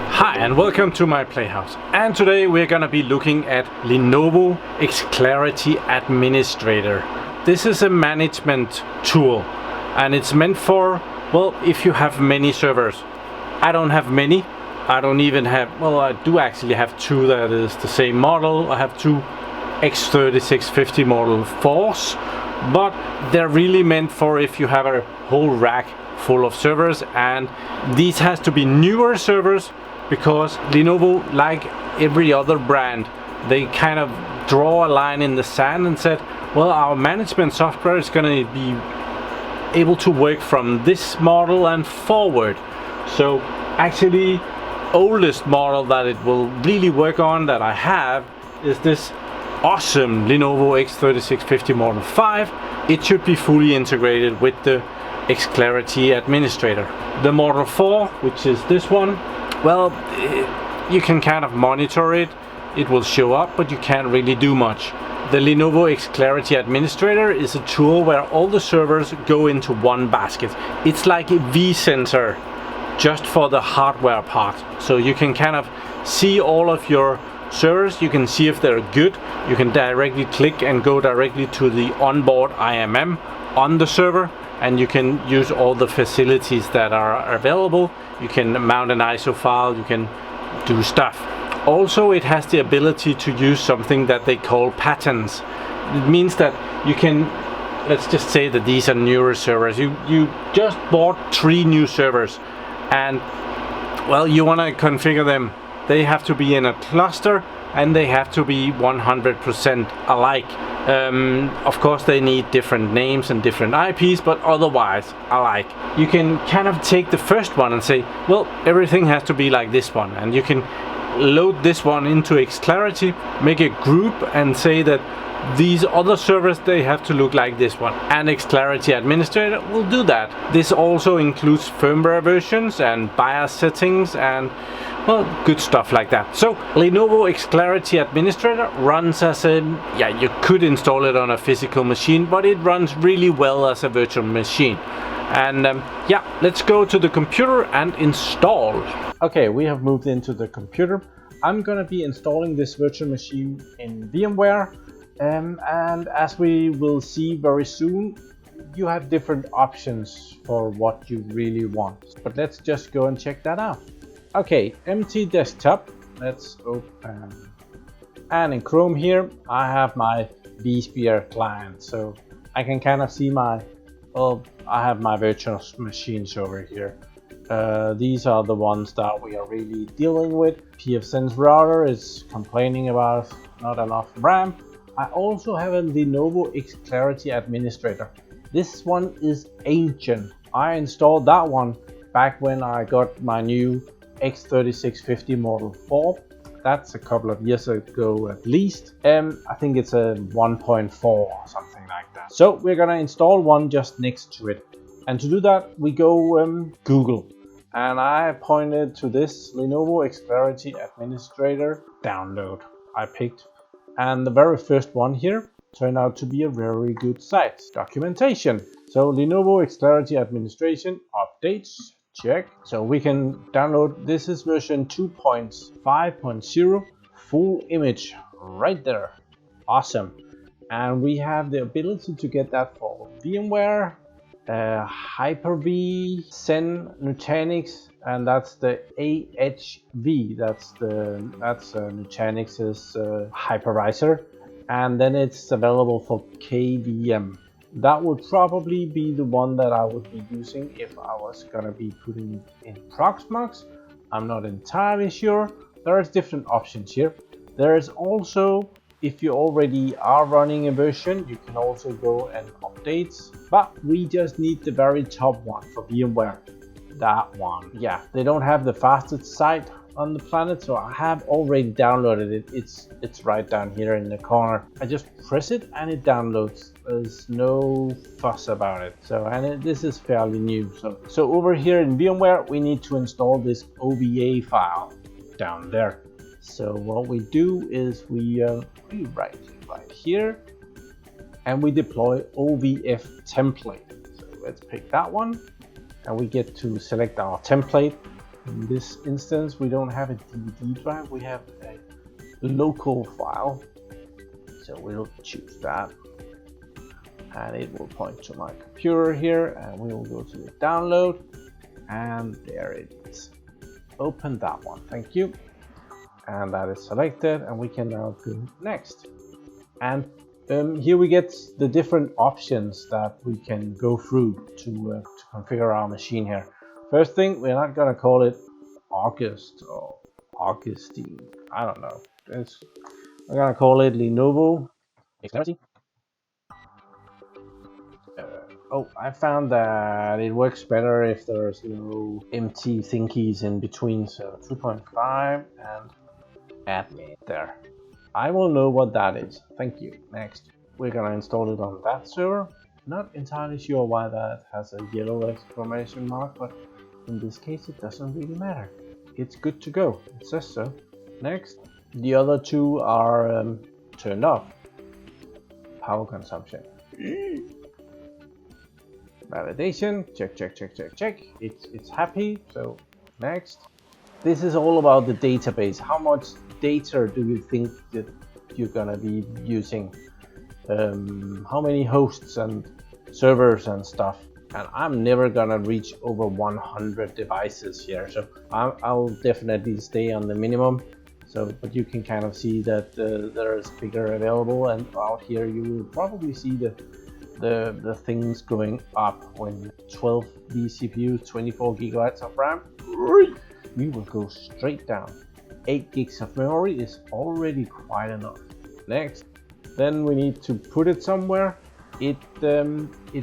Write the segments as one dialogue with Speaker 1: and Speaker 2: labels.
Speaker 1: Hi and welcome to my PlayHouse, and today we're gonna be looking at Lenovo XClarity Administrator. This is a management tool and it's meant for, well, if you have many servers. I don't have many. I don't even have, well, I do actually have two that is the same model. I have two X3650 Model 4s, but they're really meant for if you have a whole rack full of servers, and these has to be newer servers because Lenovo, like every other brand, they kind of draw a line in the sand and said, well, our management software is going to be able to work from this model and forward. So actually, oldest model that it will really work on that I have is this awesome Lenovo X3650 Model 5. It should be fully integrated with the XClarity Administrator. The Model 4, which is this one, well, you can kind of monitor it. It will show up, but you can't really do much. The Lenovo XClarity Administrator is a tool where all the servers go into one basket. It's like a vCenter just for the hardware part. So you can kind of see all of your servers. You can see if they're good. You can directly click and go directly to the onboard IMM on the server, and you can use all the facilities that are available. You can mount an ISO file, you can do stuff. Also, it has the ability to use something that they call patterns. It means that you can, let's just say that these are newer servers. You just bought 3 new servers, and well, you want to configure them. They have to be in a cluster and they have to be 100% alike. Of course, they need different names and different IPs, but otherwise alike. You can kind of take the first one and say, well, everything has to be like this one, and you can load this one into XClarity, make a group, and say that these other servers, they have to look like this one, and XClarity Administrator will do that. This also includes firmware versions and BIOS settings and, well, good stuff like that. So Lenovo XClarity Administrator runs as a, yeah, you could install it on a physical machine, but it runs really well as a virtual machine. And yeah, let's go to the computer and install. Okay, we have moved into the computer. I'm gonna be installing this virtual machine in VMware. And as we will see very soon, you have different options for what you really want. But let's just go and check that out. Okay, empty desktop. Let's open. And in Chrome here, I have my vSphere client. So I can kind of see my, well, I have my virtual machines over here. These are the ones that we are really dealing with. pfSense router is complaining about not enough RAM. I also have a Lenovo XClarity Administrator. This one is ancient. I installed that one back when I got my new X3650 Model 4. That's a couple of years ago at least. I think it's a 1.4 or something like that. So we're gonna install one just next to it. And to do that, we go Google. And I pointed to this Lenovo XClarity Administrator download I picked. And the very first one here turned out to be a very good site. Documentation. So Lenovo XClarity Administration updates. Check. So we can download, this is version 2.5.0, full image right there. Awesome. And we have the ability to get that for VMware, Hyper-V, Zen, Nutanix, and that's the AHV. That's Nutanix's hypervisor, and then it's available for KVM. That would probably be the one that I would be using if I was gonna be putting it in Proxmox. I'm not entirely sure. There's different options here. There's also, if you already are running a version, you can also go and update, but we just need the very top one for VMware. That one. Yeah, they don't have the fastest site on the planet, so I have already downloaded it. It's right down here in the corner. I just press it and it downloads. There's no fuss about it. So, and this is fairly new. So over here in VMware, we need to install this OVA file down there. So what we do is we write right here, and we deploy OVF template. So let's pick that one, and we get to select our template. In this instance, we don't have a DVD drive, we have a local file. So we'll choose that, and it will point to my computer here, and we will go to the download, and there it is. Open that one, thank you. And that is selected, and we can now go next. And here we get the different options that we can go through to configure our machine here. First thing, we're not gonna call it August or Augustine, I don't know. I'm gonna call it Lenovo XClarity. Oh, I found that it works better if there's no empty thingies in between, so 2.5 and admin there. I will know what that is. Thank you. Next, we're gonna install it on that server. Not entirely sure why that has a yellow exclamation mark, but in this case it doesn't really matter. It's good to go. It says so. Next, the other two are turned off. Power consumption. Validation. Check, check, check, check, check. It's happy. So next. This is all about the database. How much data do you think that you're gonna be using? How many hosts and servers and stuff? And I'm never gonna reach over 100 devices here, so I'll definitely stay on the minimum. So, but you can kind of see that there is bigger available, and out here you will probably see the things going up when 12 vCPUs, 24 gigabytes of RAM. We will go straight down. 8 gigs of memory is already quite enough. Next, then we need to put it somewhere. It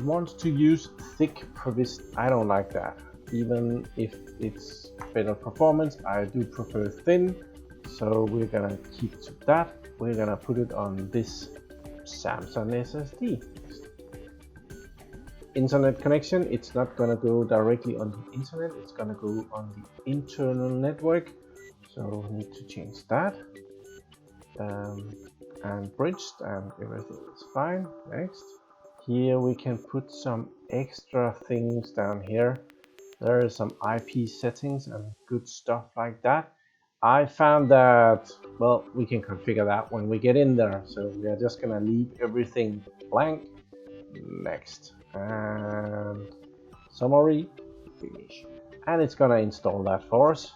Speaker 1: wants to use thick provision. I don't like that. Even if it's better performance, I do prefer thin. So we're gonna keep to that. We're gonna put it on this Samsung SSD. Internet connection, it's not gonna go directly on the internet, it's gonna go on the internal network. So we need to change that. And bridged, and everything is fine. Next. Here we can put some extra things down here. There are some IP settings and good stuff like that. I found that, well, we can configure that when we get in there. So we are just gonna leave everything blank. Next. And summary, finish. And it's gonna install that for us,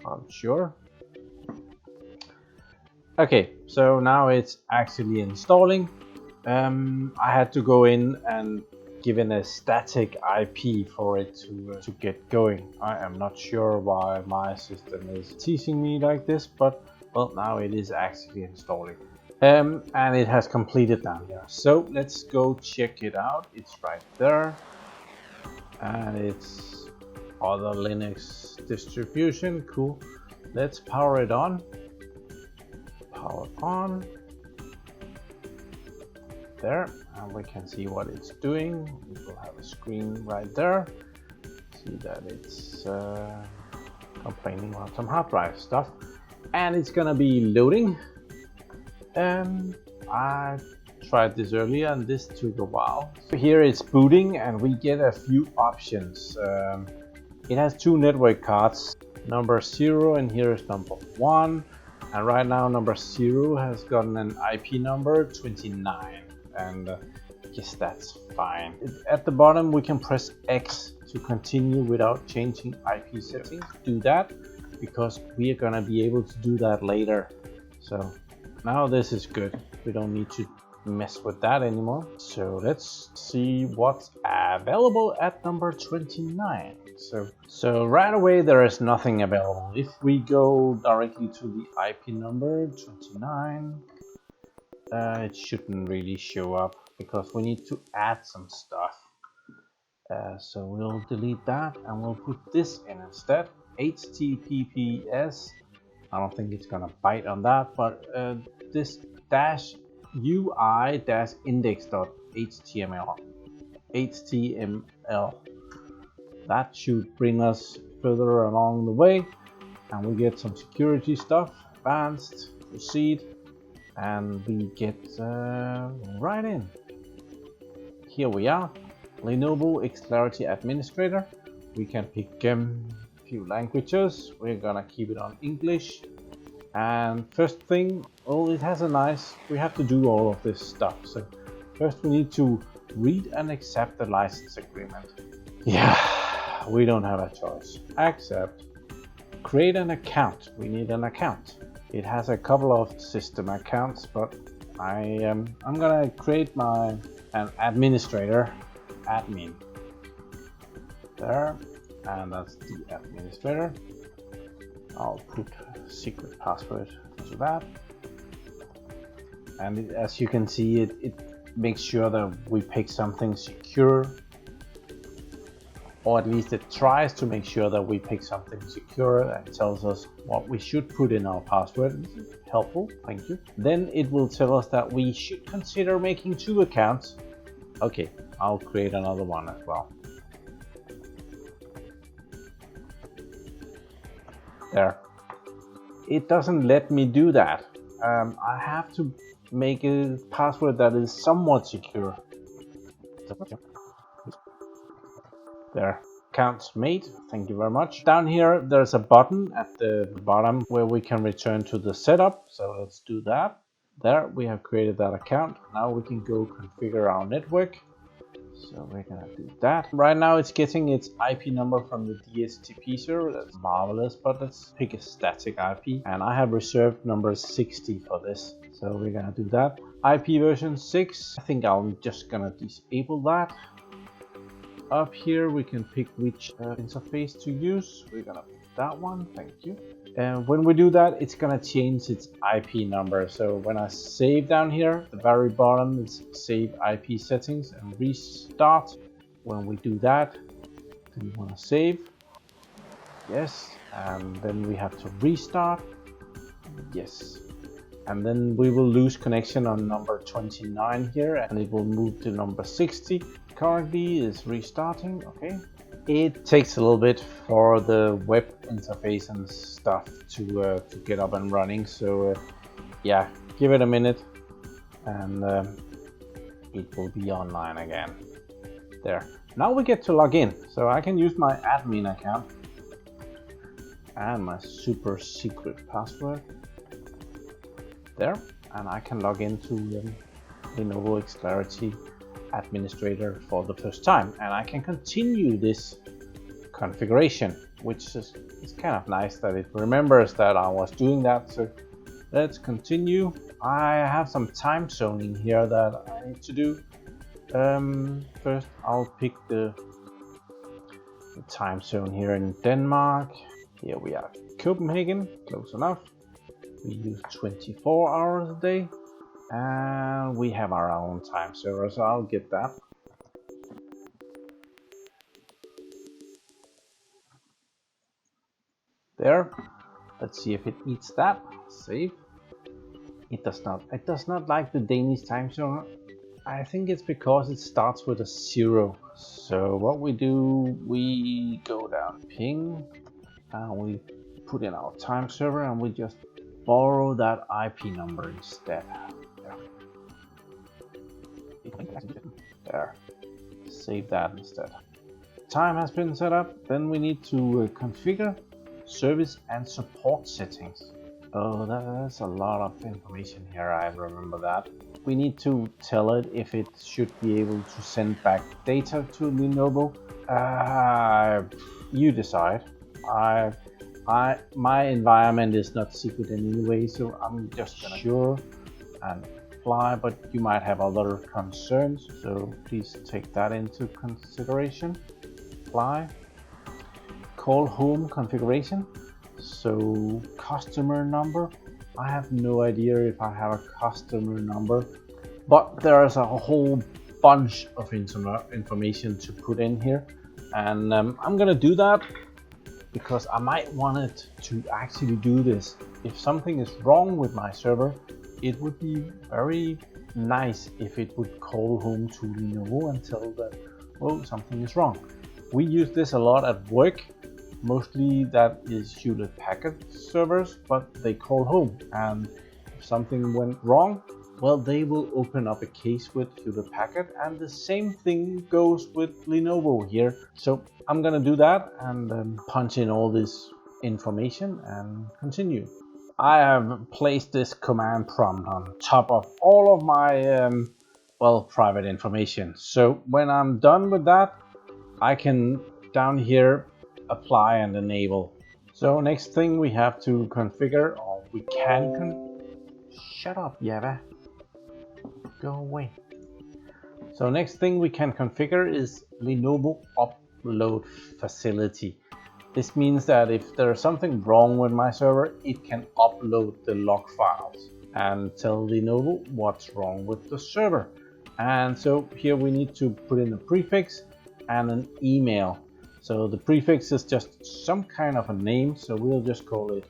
Speaker 1: I'm sure. Okay, so now it's actually installing. I had to go in and give in a static IP for it to get going. I am not sure why my system is teasing me like this, but well, now it is actually installing. And it has completed down here. So let's go check it out. It's right there. And it's other Linux distribution. Cool. Let's power it on. Power on. There, and we can see what it's doing. We will have a screen right there. See that it's complaining about some hard drive stuff, and it's gonna be loading. I tried this earlier, and this took a while. So here it's booting, and we get a few options. It has two network cards, number 0, and here is number 1. And right now, number 0 has gotten an IP number 29. And I guess that's fine. At the bottom we can press X to continue without changing IP settings. Do that because we are gonna be able to do that later. So now this is good. We don't need to mess with that anymore. So let's see what's available at number 29. So right away there is nothing available. If we go directly to the IP number 29, it shouldn't really show up because we need to add some stuff. So we'll delete that and we'll put this in instead. HTTPS. I don't think it's gonna bite on that, but this dash UI dash index.html. HTML. That should bring us further along the way, and we get some security stuff. Advanced, proceed. And we get right in. Here we are. Lenovo XClarity Administrator. We can pick a few languages. We're gonna keep it on English. And first thing, well, it has a nice, we have to do all of this stuff. So first we need to read and accept the license agreement. Yeah, we don't have a choice. Accept. Create an account. We need an account. It has a couple of system accounts, but I'm gonna create an administrator, admin. There, and that's the administrator. I'll put secret password to that. And as you can see, it makes sure that we pick something secure, or at least it tries to make sure that we pick something secure and tells us what we should put in our password. Helpful, thank you. Then it will tell us that we should consider making 2 accounts. Okay, I'll create another one as well. There. It doesn't let me do that. I have to make a password that is somewhat secure. There. Accounts made. Thank you very much. Down here there's a button at the bottom where we can return to the setup. So let's do that. There, we have created that account. Now we can go configure our network. So we're gonna do that. Right now it's getting its IP number from the DHCP server. That's marvelous, but let's pick a static IP. And I have reserved number 60 for this. So we're gonna do that. IP version 6. I think I'm just gonna disable that. Up here we can pick which interface to use. We're gonna pick that one, thank you. And when we do that, it's gonna change its IP number. So when I save down here, the very bottom is save IP settings and restart. When we do that, do we wanna save? Yes, and then we have to restart. Yes. And then we will lose connection on number 29 here, and it will move to number 60. Currently is restarting. Okay, it takes a little bit for the web interface and stuff to get up and running, so yeah, give it a minute and it will be online again. There, now we get to log in, so I can use my admin account and my super secret password there, and I can log into Lenovo XClarity Administrator for the first time, and I can continue this configuration, which is kind of nice that it remembers that I was doing that. So let's continue. I have some time zoning here that I need to do. First I'll pick the time zone here in Denmark. Here we are, Copenhagen, close enough. We use 24 hours a day. And we have our own time server, so I'll get that. There. Let's see if it eats that. Save. It does not. It does not like the Danish time zone. I think it's because it starts with a 0. So what we do, we go down ping, and we put in our time server, and we just borrow that IP number instead. There. Save that instead. Time has been set up. Then we need to configure service and support settings. Oh, that's a lot of information here. I remember that. We need to tell it if it should be able to send back data to Lenovo. You decide. My environment is not secret in any way, so I'm just gonna sure and apply, but you might have other concerns, so please take that into consideration. Apply. Call home configuration. So customer number. I have no idea if I have a customer number, but there is a whole bunch of information to put in here, and I'm gonna do that because I might want it to actually do this. If something is wrong with my server, it would be very nice if it would call home to Lenovo and tell that, oh, something is wrong. We use this a lot at work. Mostly that is Hewlett Packard servers, but they call home, and if something went wrong, well, they will open up a case with the packet, and the same thing goes with Lenovo here. So I'm gonna do that and punch in all this information and continue. I have placed this command prompt on top of all of my private information. So when I'm done with that, I can down here apply and enable. So next thing we have to configure, or we can shut up, Java. Go away. So next thing we can configure is Lenovo upload facility. This means that if there's something wrong with my server, it can upload the log files and tell Lenovo what's wrong with the server. And so here we need to put in a prefix and an email. So the prefix is just some kind of a name, so we'll just call it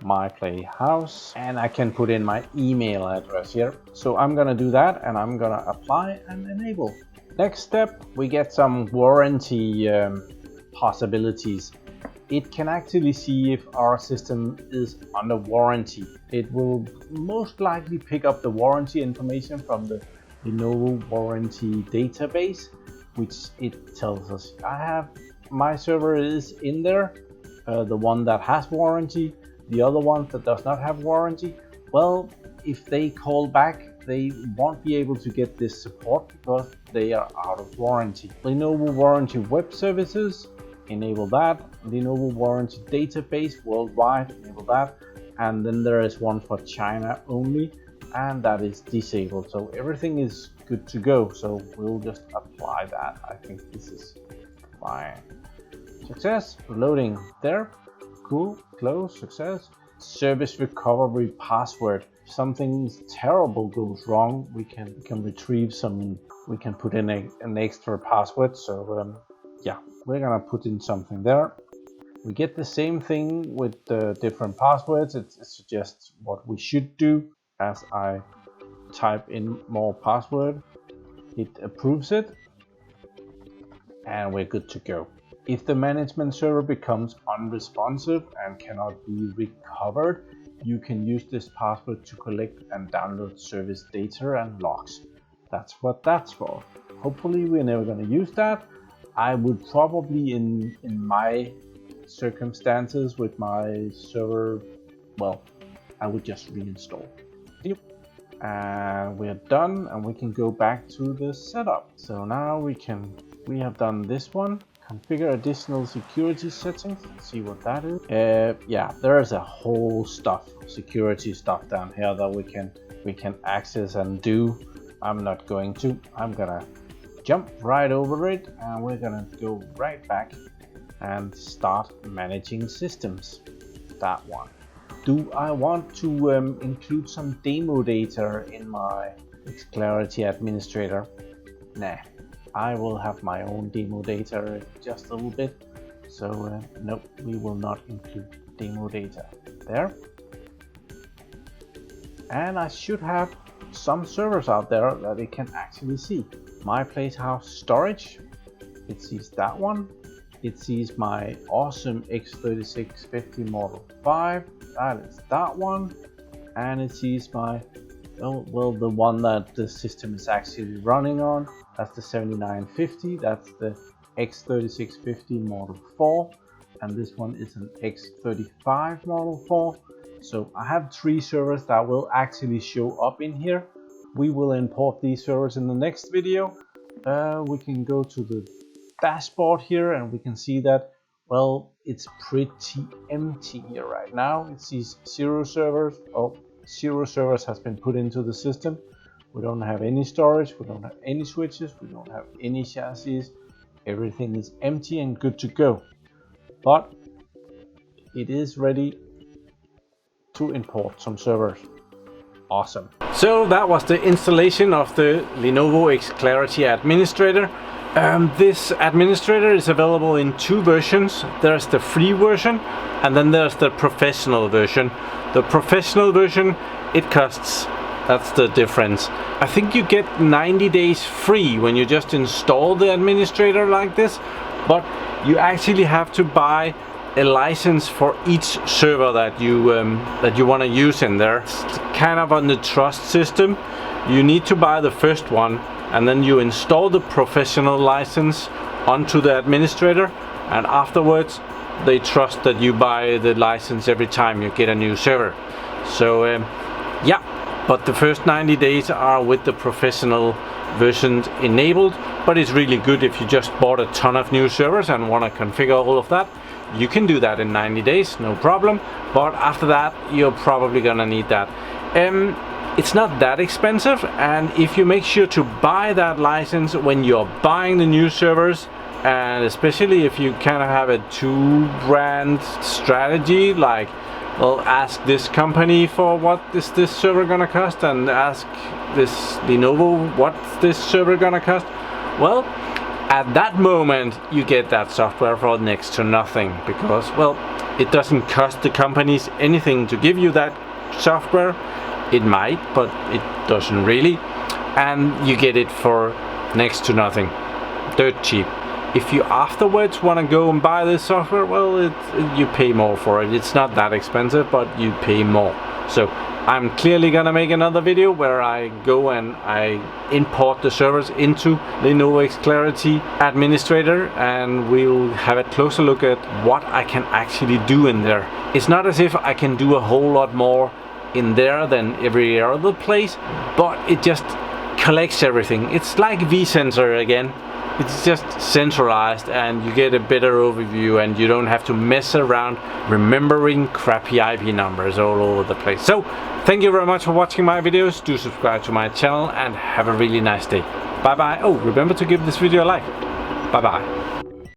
Speaker 1: my PlayHouse, and I can put in my email address here. So I'm gonna do that, and I'm gonna apply and enable. Next step, we get some warranty possibilities. It can actually see if our system is under warranty. It will most likely pick up the warranty information from the Lenovo warranty database, which it tells us my server is in there, the one that has warranty, the other one that does not have warranty. Well, if they call back, they won't be able to get this support because they are out of warranty. Lenovo warranty web services, enable that. Lenovo warranty database worldwide, enable that. And then there is one for China only, and that is disabled. So everything is good to go. So we'll just apply that. I think this is fine. Success, loading there. Cool, close, success. Service recovery password. If something terrible goes wrong, we can retrieve some, we can put in an extra password. So yeah, we're gonna put in something there. We get the same thing with the different passwords. It suggests what we should do. As I type in more password, it approves it, and we're good to go. If the management server becomes unresponsive and cannot be recovered, you can use this password to collect and download service data and logs. That's what that's for. Hopefully we're never going to use that. I would probably in my circumstances with my server, well, I would just reinstall. And we're done, and we can go back to the setup. So now we have done this one. Configure additional security settings. Let's see what that is. Yeah, there's a whole security stuff down here that we can access and do. I'm not going to. I'm gonna jump right over it, and we're gonna go right back and start managing systems. That one. Do I want to include some demo data in my XClarity administrator? Nah, I will have my own demo data just a little bit. So nope, we will not include demo data there. And I should have some servers out there that it can actually see. My PlayHouse storage, it sees that one. It sees my awesome X3650 Model 5, that is that one. And it sees my, the one that the system is actually running on, that's the 7950, that's the X3650 Model 4. And this one is an X35 Model 4. So I have 3 servers that will actually show up in here. We will import these servers in the next video. We can go to the dashboard here, and we can see that, well, it's pretty empty here right now. It sees 0 servers. Oh, 0 servers has been put into the system. We don't have any storage, we don't have any switches, we don't have any chassis. Everything is empty and good to go. But it is ready to import some servers. Awesome. So that was the installation of the Lenovo XClarity administrator. This administrator is available in 2 versions. There's the free version, and then there's the professional version. The professional version, it costs, that's the difference. I think you get 90 days free when you just install the administrator like this, but you actually have to buy a license for each server that you want to use in there. It's kind of on the trust system. you need to buy the first one, and then you install the professional license onto the administrator, and afterwards they trust that you buy the license every time you get a new server. So yeah, but the first 90 days are with the professional versions enabled, but it's really good if you just bought a ton of new servers and want to configure all of that. You can do that in 90 days, no problem, but after that you're probably gonna need that. It's not that expensive, and if you make sure to buy that license when you're buying the new servers, and especially if you kind of have a two-brand strategy, like, well, ask this company for what is this server gonna cost, and ask this Lenovo what's this server gonna cost. Well, at that moment you get that software for next to nothing, because, well, it doesn't cost the companies anything to give you that software. It might, but it doesn't really, and you get it for next to nothing, dirt cheap. If you afterwards want to go and buy this software, well, you pay more for it. It's not that expensive, but you pay more. So I'm clearly gonna make another video where I go and I import the servers into Lenovo XClarity Administrator, and we'll have a closer look at what I can actually do in there. It's not as if I can do a whole lot more in there than every other place, but it just collects everything. It's like vCenter again. It's just centralized, and you get a better overview, and you don't have to mess around remembering crappy IP numbers all over the place. So thank you very much for watching my videos. Do subscribe to my channel and have a really nice day. Bye bye. Oh, remember to give this video a like. Bye bye.